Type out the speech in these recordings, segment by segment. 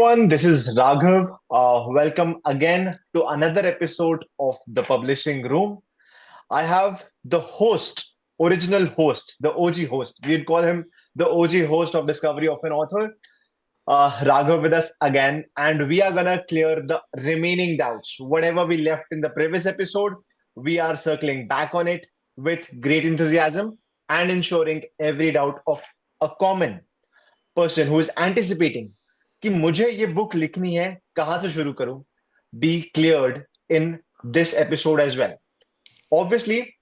everyone, this is Raghav. Welcome again to another episode of The Publishing Room. I have the host, original host, the OG host. We'd call him the OG host of Discovery of an Author, Raghav with us again. And we are going to clear the remaining doubts. Whatever we left in the previous episode, we are circling back on it with great enthusiasm and ensuring every doubt of a common person who is anticipating कि मुझे ये book लिखनी है कहां से शुरू करूं be cleared in this episode as well. Obviously,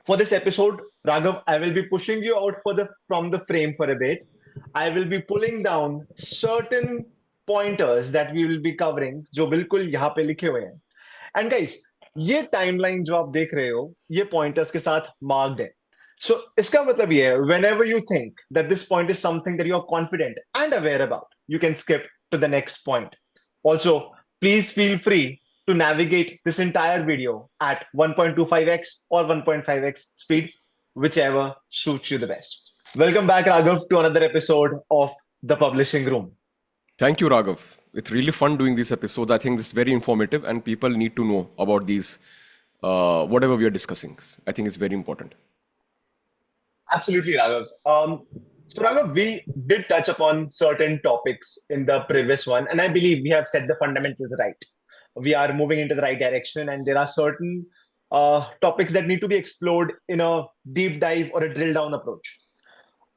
for this episode, Raghav, I will be pushing you out for the from the frame for a bit. I will be pulling down certain pointers that we will be covering जो बिल्कुल यहाँ पे लिखे हुए हैं. And guys, ये timeline जो आप देख रहे हो, ये pointers के साथ marked है. So इसका मतलब ये है, whenever you think that this point is something that you are confident and aware about, you can skip to the next point. Also, please feel free to navigate this entire video at 1.25x or 1.5x speed, whichever suits you the best. Welcome back, Raghav, to another episode of The Publishing Room. Thank you, Raghav. It's really fun doing these episodes. I think this is very informative and people need to know about these, whatever we are discussing. I think it's very important. Absolutely, Raghav. So, Raghav, we did touch upon certain topics in the previous one, and I believe we have set the fundamentals right. We are moving into the right direction, and there are certain topics that need to be explored in a deep dive or a drill down approach.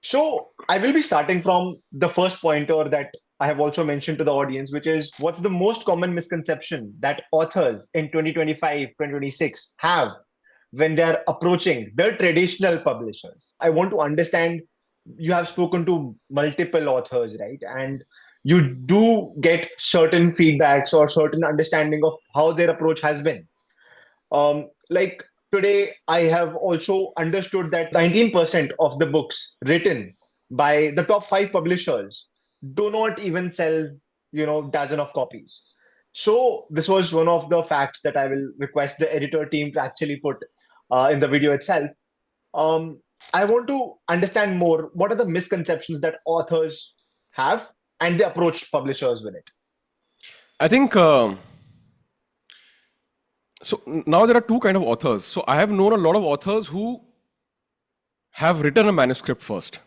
So, I will be starting from the first pointer that I have also mentioned to the audience, which is what's the most common misconception that authors in 2025, 2026 have when they are approaching the traditional publishers. I want to understand, you have spoken to multiple authors, right? And you do get certain feedbacks or certain understanding of how their approach has been. Like today, I have also understood that 19% of the books written by the top 5 publishers do not even sell, dozen of copies. So this was one of the facts that I will request the editor team to actually put in the video itself. I want to understand more. What are the misconceptions that authors have and they approach publishers with it? I think, so now there are two kind of authors. So I have known a lot of authors who have written a manuscript first.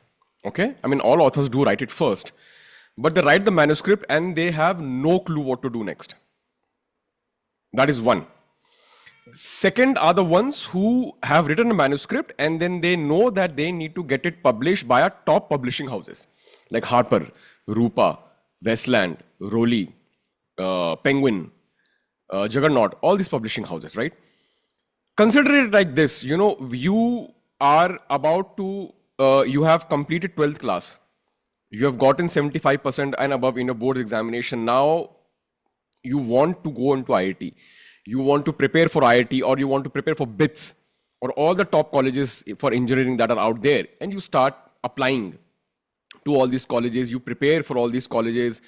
Okay. I mean, all authors do write it first, but they write the manuscript and they have no clue what to do next. That is one. Second are the ones who have written a manuscript and then they know that they need to get it published by a top publishing houses like Harper, Rupa, Westland, Rowley, Penguin, Juggernaut, all these publishing houses, right? Consider it like this, you are about to, you have completed 12th class. You have gotten 75% and above in a board examination. Now you want to go into IIT. You want to prepare for IIT or you want to prepare for BITS or all the top colleges for engineering that are out there, and you start applying to all these colleges, you prepare for all these colleges.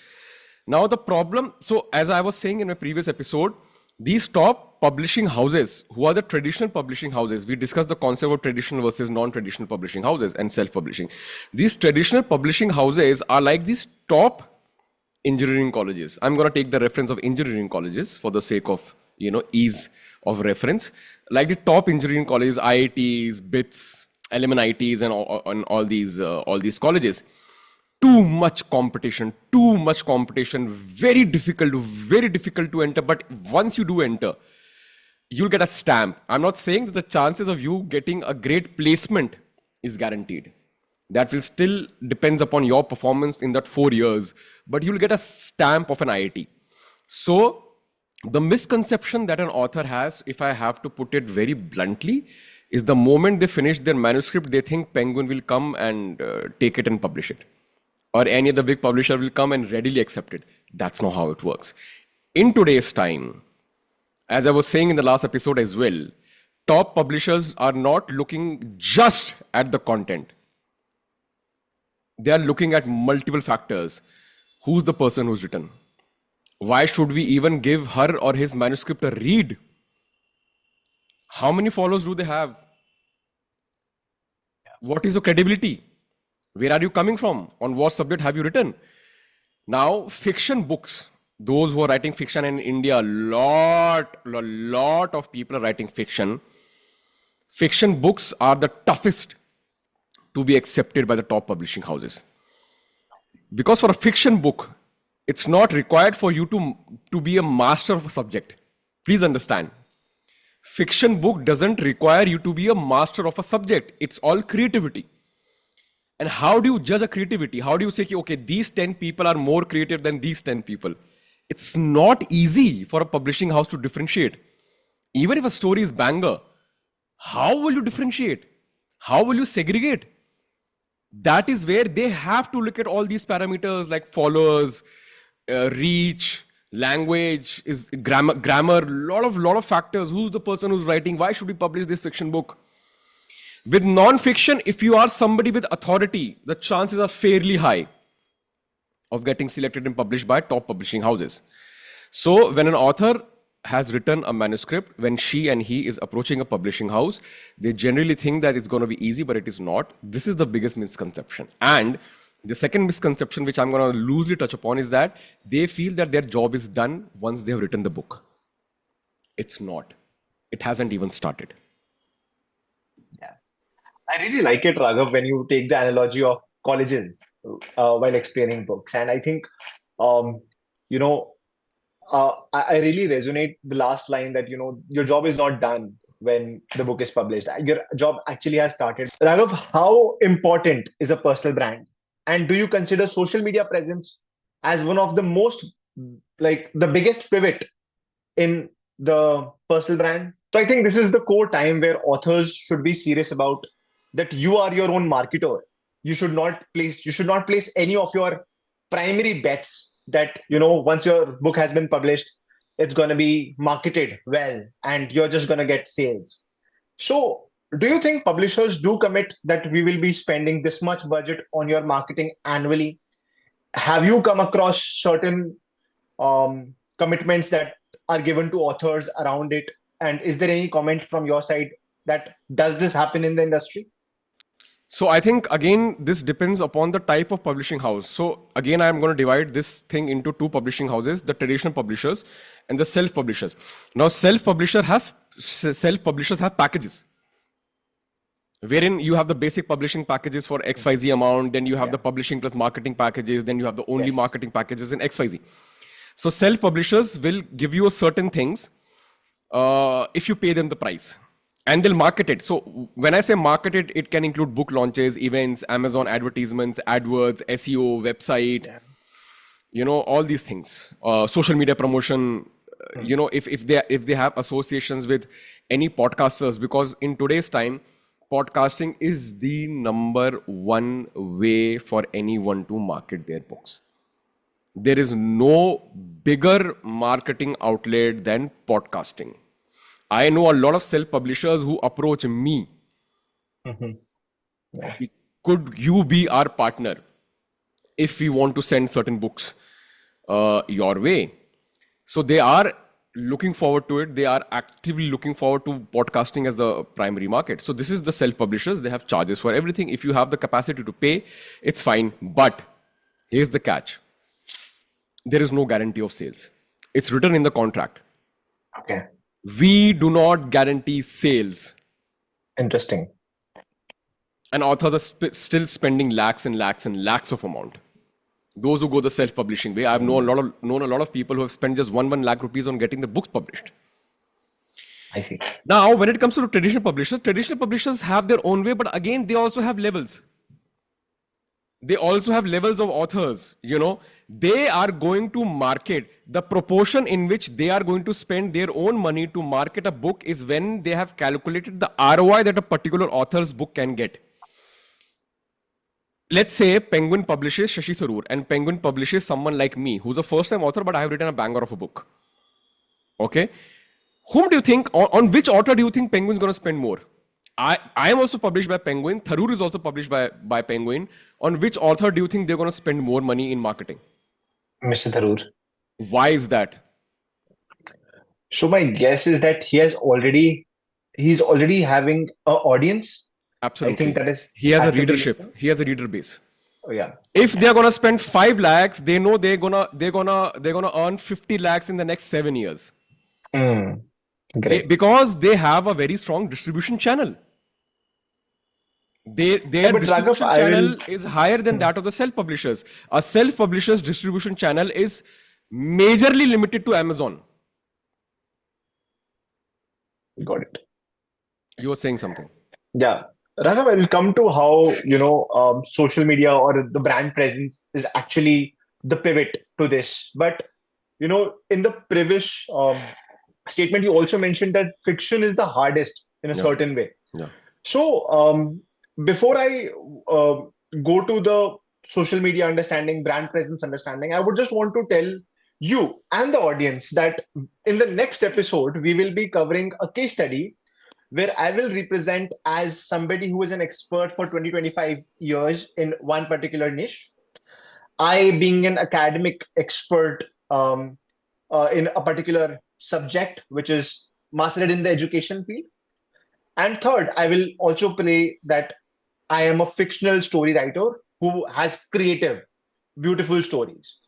Now the problem, so as I was saying in my previous episode, these top publishing houses, who are the traditional publishing houses, we discussed the concept of traditional versus non-traditional publishing houses and self-publishing. These traditional publishing houses are like these top engineering colleges. I'm going to take the reference of engineering colleges for the sake of ease of reference, like the top engineering colleges, IITs, BITS, LMNITs, and all these colleges. Too much competition, very difficult to enter. But once you do enter, you'll get a stamp. I'm not saying that the chances of you getting a great placement is guaranteed. That will still depends upon your performance in that 4 years, but you'll get a stamp of an IIT. So the misconception that an author has, if I have to put it very bluntly, is the moment they finish their manuscript, they think Penguin will come and take it and publish it. Or any other big publisher will come and readily accept it. That's not how it works. In today's time, as I was saying in the last episode as well, top publishers are not looking just at the content. They are looking at multiple factors. Who's the person who's written? Why should we even give her or his manuscript a read? How many followers do they have? What is your credibility? Where are you coming from? On what subject have you written? Now, fiction books, those who are writing fiction in India, a lot of people are writing fiction. Fiction books are the toughest to be accepted by the top publishing houses. Because for a fiction book, it's not required for you to be a master of a subject. Please understand. Fiction book doesn't require you to be a master of a subject. It's all creativity. And how do you judge a creativity? How do you say, okay, these 10 people are more creative than these 10 people? It's not easy for a publishing house to differentiate. Even if a story is banger, how will you differentiate? How will you segregate? That is where they have to look at all these parameters like followers, reach, language, is grammar, lot of factors. Who's the person who's writing? Why should we publish this fiction book? With non-fiction, if you are somebody with authority, the chances are fairly high of getting selected and published by top publishing houses. So when an author has written a manuscript, when she and he is approaching a publishing house, they generally think that it's going to be easy, but it is not. This is the biggest misconception. And the second misconception, which I'm going to loosely touch upon, is that they feel that their job is done once they have written the book. It's not. It hasn't even started. Yeah. I really like it, Raghav, when you take the analogy of colleges while explaining books. And I think, you know, I really resonate the last line that, your job is not done when the book is published. Your job actually has started. Raghav, how important is a personal brand? And do you consider social media presence as one of the most, like the biggest pivot in the personal brand? So I think this is the core time where authors should be serious about that you are your own marketer. You should not place any of your primary bets that, once your book has been published, it's going to be marketed well and you're just going to get sales. So do you think publishers do commit that we will be spending this much budget on your marketing annually? Have you come across certain commitments that are given to authors around it? And is there any comment from your side that does this happen in the industry? So I think, again, this depends upon the type of publishing house. So again, I'm going to divide this thing into two publishing houses, the traditional publishers and the self-publishers. Now, self-publishers have packages, wherein you have the basic publishing packages for XYZ amount, then you have the publishing plus marketing packages, then you have the only marketing packages in XYZ. So self-publishers will give you certain things if you pay them the price. And they'll market it. So when I say market it, it can include book launches, events, Amazon advertisements, AdWords, SEO, website, all these things, social media promotion. If they have associations with any podcasters, because in today's time, podcasting is the number one way for anyone to market their books. There is no bigger marketing outlet than podcasting. I know a lot of self-publishers who approach me. Could you be our partner if we want to send certain books your way? So they are looking forward to it. They are actively looking forward to podcasting as the primary market. So this is the self-publishers. They have charges for everything. If you have the capacity to pay, it's fine. But here's the catch. There is no guarantee of sales. It's written in the contract. Okay. We do not guarantee sales. Interesting. And authors are still spending lakhs and lakhs and lakhs of amount. Those who go the self-publishing way, I've known a lot of people who have spent just 1 lakh rupees on getting the books published. I see. Now, when it comes to traditional publishers have their own way, but again, they also have levels. They also have levels of authors. They are going to market. The proportion in which they are going to spend their own money to market a book is when they have calculated the ROI that a particular author's book can get. Let's say Penguin publishes Shashi Tharoor and Penguin publishes someone like me, who's a first-time author, but I have written a banger of a book. Okay? Whom do you think, on which author do you think Penguin's going to spend more? I am also published by Penguin. Tharoor is also published by Penguin. On which author do you think they're going to spend more money in marketing? Mr. Tharoor. Why is that? So my guess is that he's already having an audience. Absolutely. I think that is. He has a readership. He has a reader base. Yeah. If they're gonna spend 5 lakhs, they know they're gonna earn 50 lakhs in the next 7 years. Mm, great. Because they have a very strong distribution channel. Yeah, Their but Raghav, distribution I will. channel is higher than that of the self-publishers. A self-publisher's distribution channel is majorly limited to Amazon. Got it. You were saying something. Yeah. Raghav, I will come to how, social media or the brand presence is actually the pivot to this. But, in the previous statement, you also mentioned that fiction is the hardest in a Yeah. certain way. Yeah. So, before I uh, go to the social media understanding, brand presence understanding, I would just want to tell you and the audience that in the next episode, we will be covering a case study where I will represent as somebody who is an expert for 20, 25 years in one particular niche. I, being an academic expert in a particular subject, which is mastered in the education field. And third, I will also play that I am a fictional story writer who has creative, beautiful stories.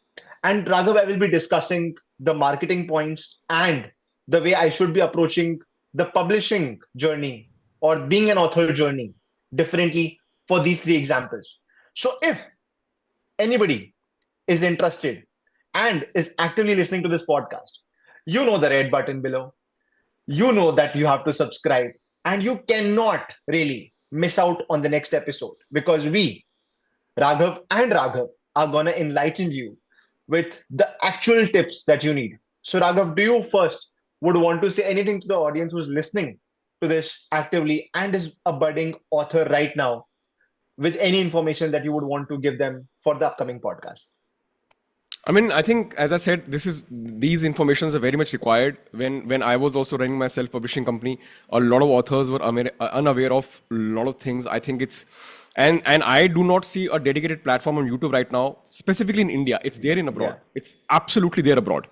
And Raghav, I will be discussing the marketing points and the way I should be approaching the publishing journey or being an author journey differently for these three examples. So if anybody is interested and is actively listening to this podcast, you know the red button below. You know that you have to subscribe and you cannot really miss out on the next episode because we, Raghav and Raghav, are going to enlighten you with the actual tips that you need. So, Raghav, do you first would want to say anything to the audience who's listening to this actively and is a budding author right now with any information that you would want to give them for the upcoming podcasts? I mean, I think, as I said, these informations are very much required. When I was also running my self-publishing company, a lot of authors were unaware of a lot of things. I think and I do not see a dedicated platform on YouTube right now, specifically in India. It's there in abroad. Yeah. It's absolutely there abroad.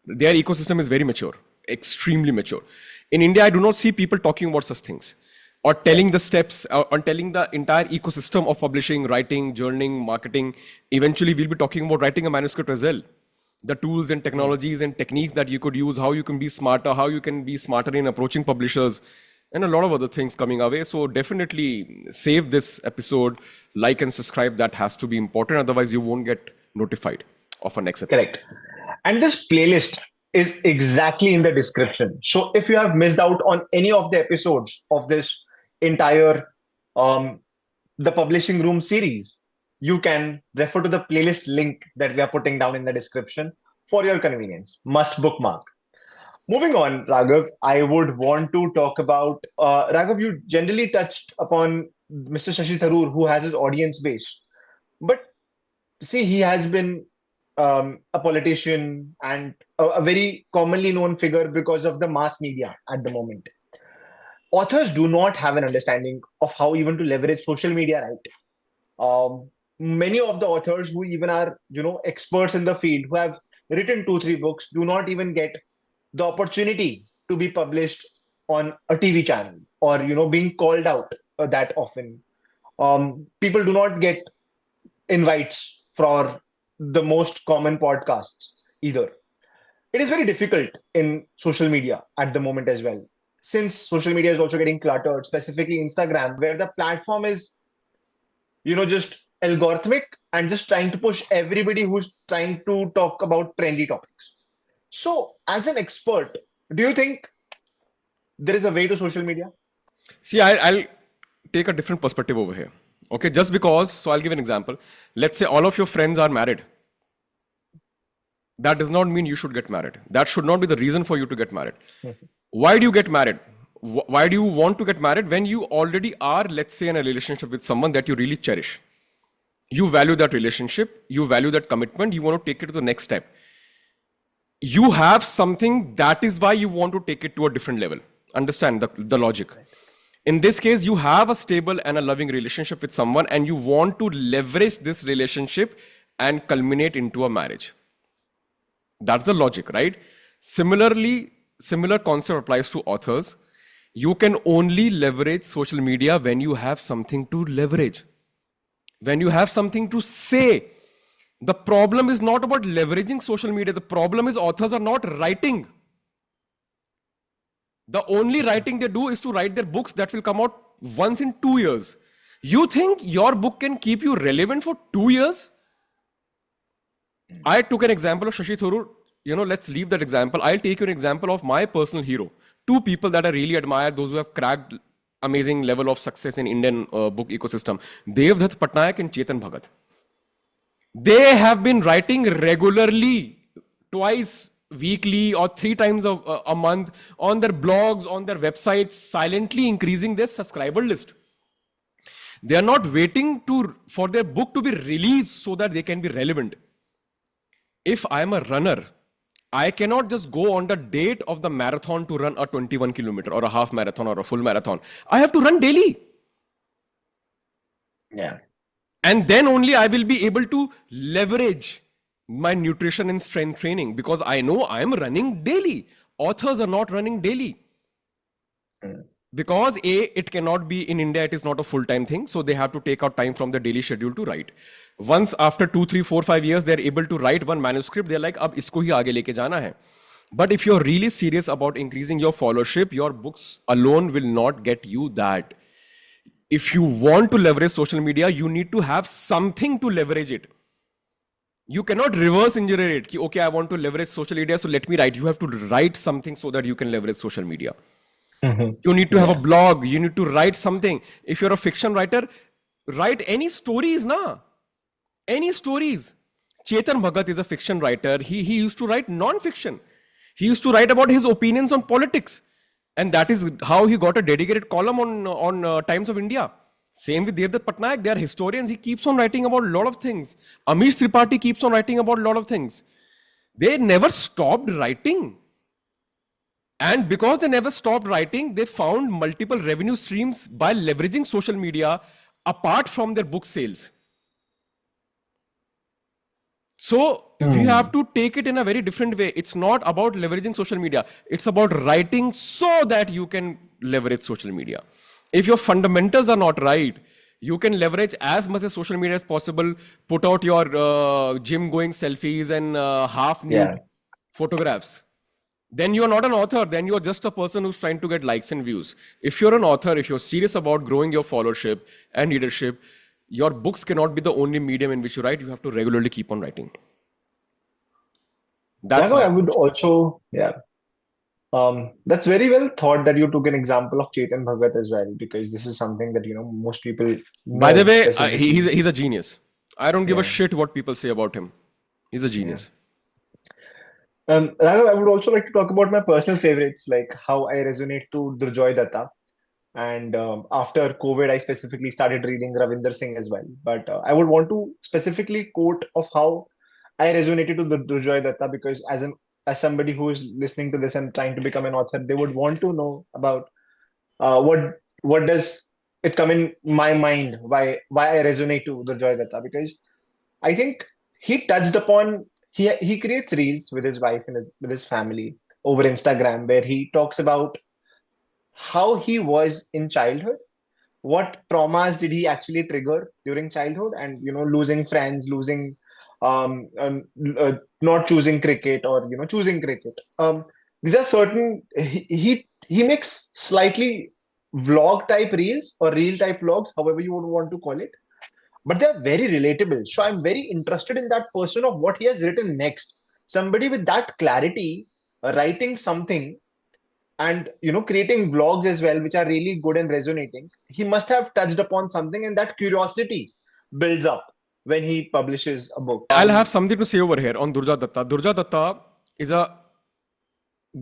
Their ecosystem is very mature, extremely mature. In India, I do not see people talking about such things or telling the steps or telling the entire ecosystem of publishing, writing, journaling, marketing. Eventually, we'll be talking about writing a manuscript as well. The tools and technologies and techniques that you could use, how you can be smarter, how you can be smarter in approaching publishers, and a lot of other things coming our way. So definitely save this episode, like and subscribe. That has to be important. Otherwise, you won't get notified of our next episode. Correct. And this playlist is exactly in the description. So if you have missed out on any of the episodes of this entire the publishing room series, you can refer to the playlist link that we are putting down in the description for your convenience. Must bookmark. Moving on, Raghav, I would want to talk about Raghav. You generally touched upon Mr. Shashi Tharoor, who has his audience base, but see, he has been a politician and a very commonly known figure because of the mass media at the moment. Authors do not have an understanding of how even to leverage social media right. Many of the authors who even are, experts in the field who have written two, three books do not even get the opportunity to be published on a TV channel or, being called out that often. People do not get invites for the most common podcasts either. It is very difficult in social media at the moment as well. Since social media is also getting cluttered, specifically Instagram, where the platform is, just algorithmic and just trying to push everybody who's trying to talk about trendy topics. So, as an expert, do you think there is a way to social media? See, I'll take a different perspective over here. Okay, just because, so I'll give an example. Let's say all of your friends are married. That does not mean you should get married. That should not be the reason for you to get married. Why do you get married? Why do you want to get married when you already are, let's say, in a relationship with someone that you really cherish? You value that relationship, you value that commitment, you want to take it to the next step. You have something, that is why you want to take it to a different level. Understand the logic. In this case, you have a stable and a loving relationship with someone and you want to leverage this relationship and culminate into a marriage. That's the logic, right? Similarly, similar concept applies to authors. You can only leverage social media when you have something to leverage. when you have something to say. The problem is not about leveraging social media. The problem is authors are not writing. The only writing they do is to write their books that will come out once in 2 years. You think your book can keep you relevant for 2 years? I took an example of Shashi Tharoor. Let's leave that example. I'll take you an example of my personal hero. Two people that I really admire, those who have cracked amazing level of success in Indian book ecosystem. Devdutt, Pattanaik and Chetan Bhagat. They have been writing regularly, twice weekly or 3 times a month on their blogs, on their websites, silently increasing their subscriber list. They are not waiting for their book to be released so that they can be relevant. If I'm a runner, I cannot just go on the date of the marathon to run a 21 kilometer or a half marathon or a full marathon. I have to run daily. Yeah. And then only I will be able to leverage my nutrition and strength training, because I know I am running daily. Authors are not running daily. Because it cannot be in India, it is not a full-time thing. So they have to take out time from the daily schedule to write. Once after 2, 3, 4, 5 years, they're able to write one manuscript. They're like, ab isko hi aage leke jana hai. But if you're really serious about increasing your followership, your books alone will not get you that. If you want to leverage social media, you need to have something to leverage it. You cannot reverse engineer it. Ki, okay, I want to leverage social media, so let me write. You have to write something so that you can leverage social media. You need to have a blog. You need to write something. If you're a fiction writer, write any stories, na? Any stories. Chetan Bhagat is a fiction writer. He used to write non-fiction. He used to write about his opinions on politics. And that is how he got a dedicated column on Times of India. Same with Devdutt Pattanaik. They are historians. He keeps on writing about a lot of things. Amish Tripathi keeps on writing about a lot of things. They never stopped writing. And because they never stopped writing, they found multiple revenue streams by leveraging social media apart from their book sales. So we have to take it in a very different way. It's not about leveraging social media. It's about writing so that you can leverage social media. If your fundamentals are not right, you can leverage as much as social media as possible. Put out your gym going selfies and half nude photographs. Then you're not an author. Then you're just a person who's trying to get likes and views. If you're an author, if you're serious about growing your followership and leadership, your books cannot be the only medium in which you write. You have to regularly keep on writing. That's I would also, that's very well thought that you took an example of Chetan Bhagat as well, because this is something that, most people know. By the way, he's a genius. I don't give a shit what people say about him. He's a genius. Raghav, I would also like to talk about my personal favorites, like how I resonate to Durjoy Dutta. And after COVID, I specifically started reading Ravinder Singh as well. But I would want to specifically quote of how I resonated to the Durjoy Dutta, because as somebody who is listening to this and trying to become an author, they would want to know about what does it come in my mind, why I resonate to Durjoy Dutta, because I think he touched upon he creates reels with his wife and with his family over Instagram, where he talks about how he was in childhood, what traumas did he actually trigger during childhood, and losing friends, losing not choosing cricket, or choosing cricket. These are certain he makes slightly vlog type reels or reel type vlogs, however you would want to call it, but they're very relatable. So I'm very interested in that person of what he has written next. Somebody with that clarity, writing something and creating vlogs as well, which are really good and resonating. He must have touched upon something, and that curiosity builds up when he publishes a book. I'll have something to say over here on Durjoy Dutta. Durjoy Dutta is a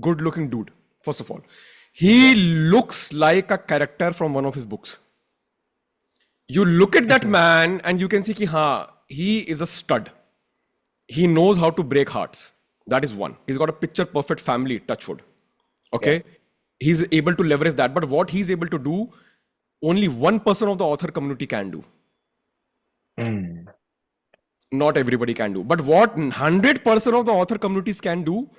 good-looking dude, first of all. He looks like a character from one of his books. You look at that man and you can see he is a stud. He knows how to break hearts. That is one. He's got a picture perfect family, touch wood. Okay. He's able to leverage that. But what he's able to do, only 1% of the author community can do. Not everybody can do. But what 100% of the author communities can do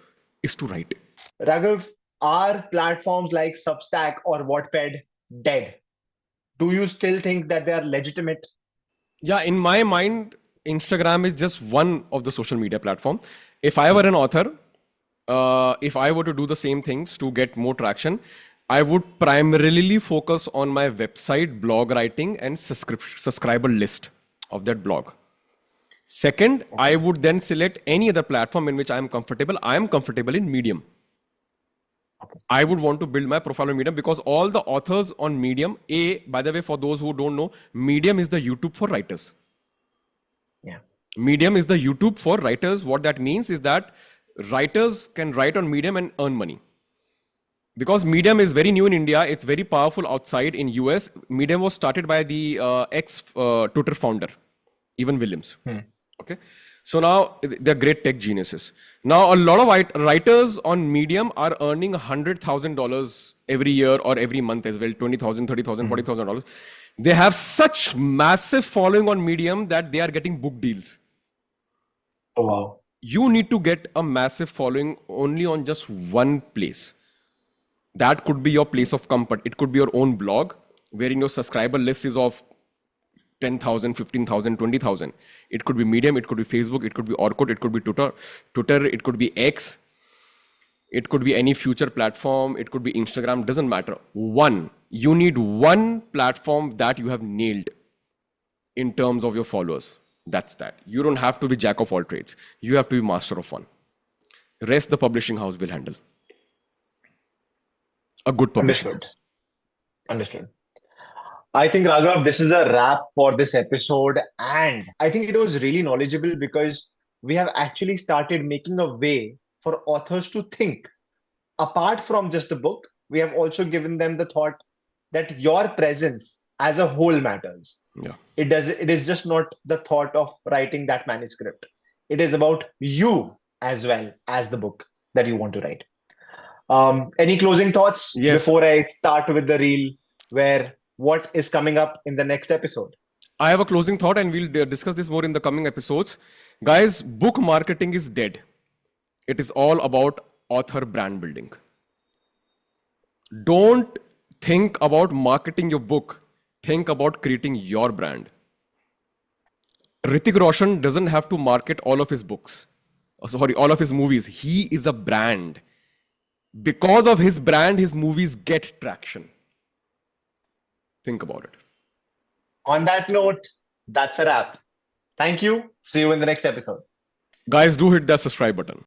is to write. Raghav, are platforms like Substack or Wattpad dead? Do you still think that they are legitimate? Yeah, in my mind, Instagram is just one of the social media platform. If I were an author, if I were to do the same things to get more traction, I would primarily focus on my website, blog writing, and subscriber list of that blog. Second, I Okay. would then select any other platform in which I am comfortable. I am comfortable in Medium. Okay. I would want to build my profile on Medium because all the authors on Medium, by the way, for those who don't know, Medium is the YouTube for writers. Yeah. Medium is the YouTube for writers. What that means is that writers can write on Medium and earn money. Because Medium is very new in India, it's very powerful outside in US. Medium was started by the ex Twitter founder, Evan Williams. Hmm. Okay, so now they're great tech geniuses. Now a lot of writers on Medium are earning $100,000 every year or every month as well, 20,000, 30,000, Hmm. $40,000. They have such massive following on Medium that they are getting book deals. Oh, wow. You need to get a massive following only on just one place. That could be your place of comfort. It could be your own blog, wherein your subscriber list is of 10,000, 15,000, 20,000. It could be Medium, it could be Facebook, it could be Orkut, it could be Twitter, it could be X, it could be any future platform, it could be Instagram, doesn't matter. You need one platform that you have nailed in terms of your followers. That's that. You don't have to be jack of all trades. You have to be master of one. Rest the publishing house will handle. A good publishing Understood. house. Understood. I think, Raghav, this is a wrap for this episode. And I think it was really knowledgeable because we have actually started making a way for authors to think apart from just the book. We have also given them the thought that your presence as a whole matters. Yeah. It is just not the thought of writing that manuscript. It is about you as well as the book that you want to write. Any closing thoughts Yes, before I start with the reel where what is coming up in the next episode? I have a closing thought, and we'll discuss this more in the coming episodes. Guys, book marketing is dead. It is all about author brand building. Don't think about marketing your book, think about creating your brand. Hrithik Roshan doesn't have to market all of his books. Sorry, all of his movies. He is a brand. Because of his brand, his movies get traction. Think about it. On that note, that's a wrap. Thank you. See you in the next episode. Guys, do hit that subscribe button.